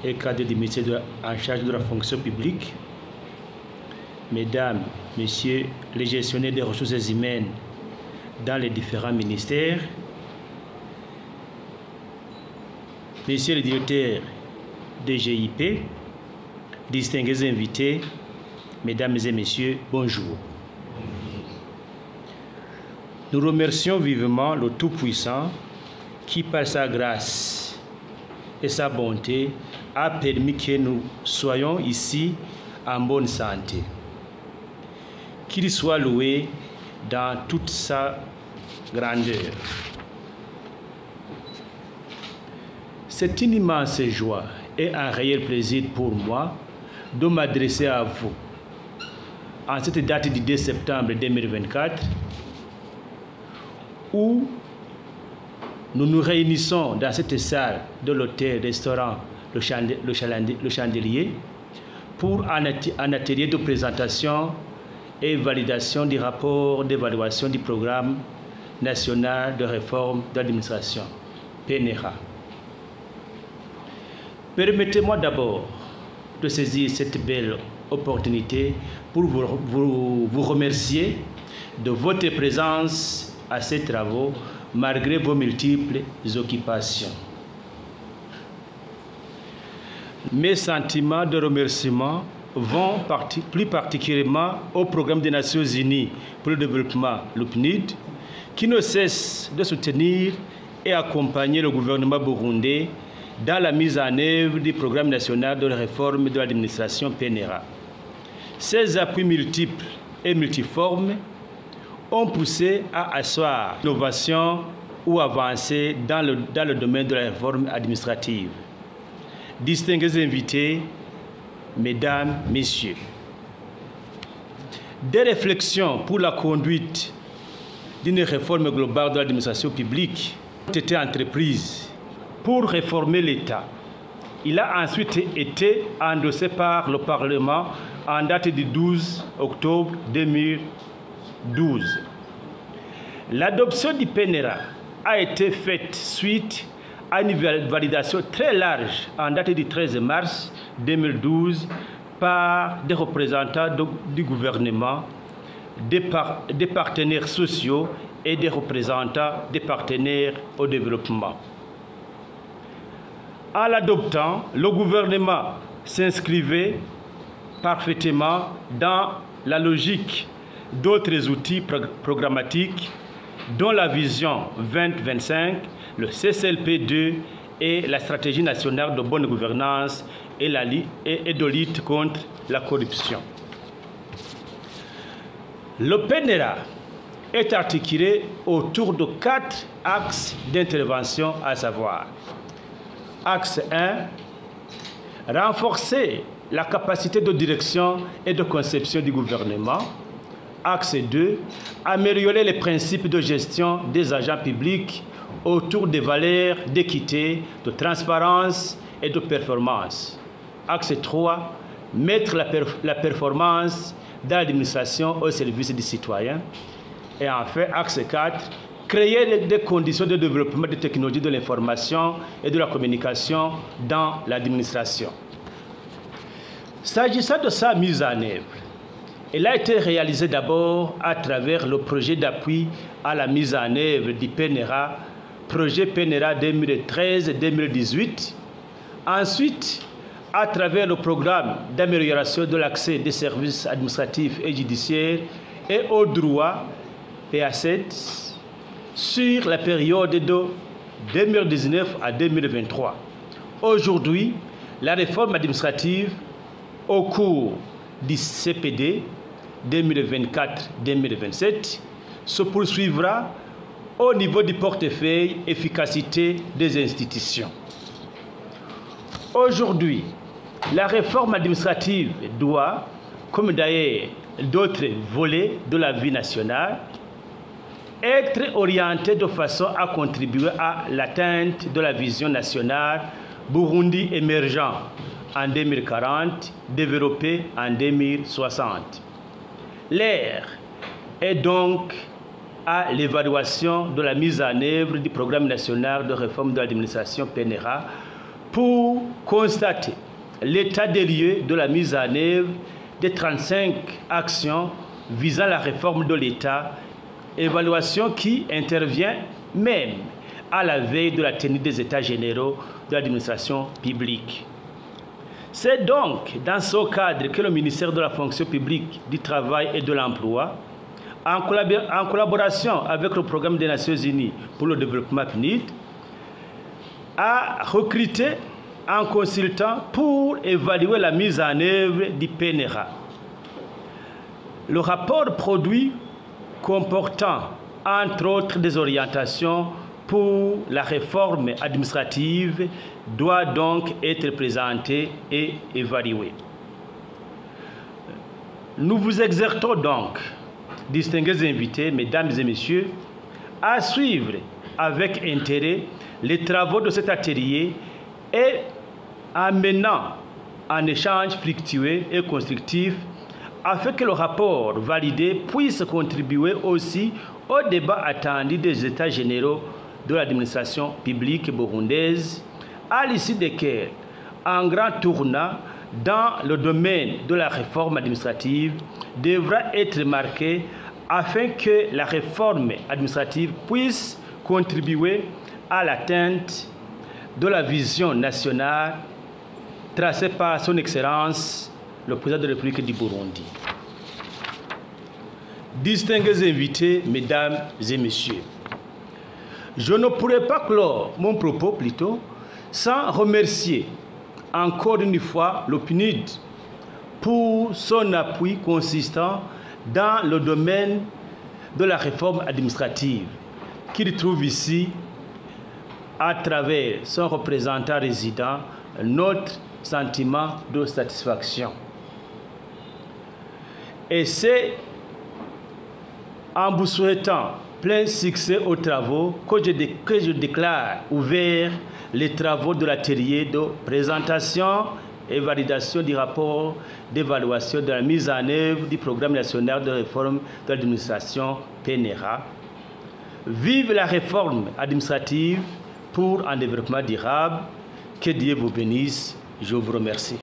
et cadre du métier en charge de la fonction publique, Mesdames, Messieurs les gestionnaires des ressources humaines dans les différents ministères, Messieurs les directeurs des GIP, distingués invités, Mesdames et Messieurs, bonjour. Nous remercions vivement le Tout-Puissant qui, par sa grâce et sa bonté, a permis que nous soyons ici en bonne santé. Qu'il soit loué dans toute sa grandeur. C'est une immense joie et un réel plaisir pour moi de m'adresser à vous en cette date du 2 septembre 2024 où nous nous réunissons dans cette salle de l'hôtel-restaurant Le Chandelier pour un atelier de présentation et validation du rapport d'évaluation du programme national de réforme de l'administration, PNRA. Permettez-moi d'abord de saisir cette belle opportunité pour vous remercier de votre présence à ces travaux malgré vos multiples occupations. Mes sentiments de remerciement vont plus particulièrement au programme des Nations Unies pour le développement, le PNUD, qui ne cesse de soutenir et accompagner le gouvernement burundais dans la mise en œuvre du programme national de réforme de l'administration PNRA. Ces appuis multiples et multiformes ont poussé à asseoir l'innovation ou avancer dans le domaine de la réforme administrative. Distingués invités, Mesdames, Messieurs, des réflexions pour la conduite d'une réforme globale de l'administration publique ont été entreprises pour réformer l'État. Il a ensuite été endossé par le Parlement en date du 12 octobre 2012. L'adoption du PNRA a été faite suite à une validation très large en date du 13 mars 2012 par des représentants du gouvernement, des partenaires sociaux et des représentants des partenaires au développement. En l'adoptant, le gouvernement s'inscrivait parfaitement dans la logique d'autres outils programmatiques dont la vision 2025, le CCLP2 et la stratégie nationale de bonne gouvernance et de lutte contre la corruption. Le PNRA est articulé autour de 4 axes d'intervention, à savoir: axe 1, renforcer la capacité de direction et de conception du gouvernement. Axe 2, améliorer les principes de gestion des agents publics autour des valeurs d'équité, de transparence et de performance. Axe 3, mettre la performance de l'administration au service des citoyens. Et enfin, axe 4, créer des conditions de développement des technologies de l'information et de la communication dans l'administration. S'agissant de sa mise en œuvre, elle a été réalisée d'abord à travers le projet d'appui à la mise en œuvre du PNRA, projet PNRA 2013-2018. Ensuite, à travers le programme d'amélioration de l'accès des services administratifs et judiciaires et aux droits PA7 sur la période de 2019 à 2023. Aujourd'hui, la réforme administrative au cours du CPD 2024-2027 se poursuivra au niveau du portefeuille efficacité des institutions. Aujourd'hui, la réforme administrative doit, comme d'ailleurs d'autres volets de la vie nationale, être orientée de façon à contribuer à l'atteinte de la vision nationale Burundi émergent en 2040, développé en 2060. L'ère est donc à l'évaluation de la mise en œuvre du programme national de réforme de l'administration PNRA pour constater l'état des lieux de la mise en œuvre des 35 actions visant la réforme de l'État, évaluation qui intervient même à la veille de la tenue des États généraux de l'administration publique. C'est donc dans ce cadre que le ministère de la fonction publique, du travail et de l'emploi, en collaboration avec le programme des Nations Unies pour le développement PNUD, a recruté un consultant pour évaluer la mise en œuvre du PNRA. Le rapport produit comportant entre autres des orientations pour la réforme administrative doit donc être présenté et évalué. Nous vous exhortons donc, distingués invités, mesdames et messieurs, à suivre avec intérêt les travaux de cet atelier et en menant un échange fructueux et constructif afin que le rapport validé puisse contribuer aussi au débat attendu des États généraux de l'administration publique burundaise, à l'issue desquels un grand tournant dans le domaine de la réforme administrative devra être marqué afin que la réforme administrative puisse contribuer à l'atteinte de la vision nationale tracée par son Excellence le président de la République du Burundi. Distingués invités, mesdames et messieurs, je ne pourrais pas clore mon propos plutôt sans remercier encore une fois le PNUD pour son appui consistant dans le domaine de la réforme administrative qu'il trouve ici à travers son représentant résident notre sentiment de satisfaction. Et c'est en vous souhaitant plein succès aux travaux que je déclare ouvert les travaux de l'atelier de présentation et validation du rapport d'évaluation de la mise en œuvre du programme national de réforme de l'administration PNRA. Vive la réforme administrative pour un développement durable. Que Dieu vous bénisse. Je vous remercie.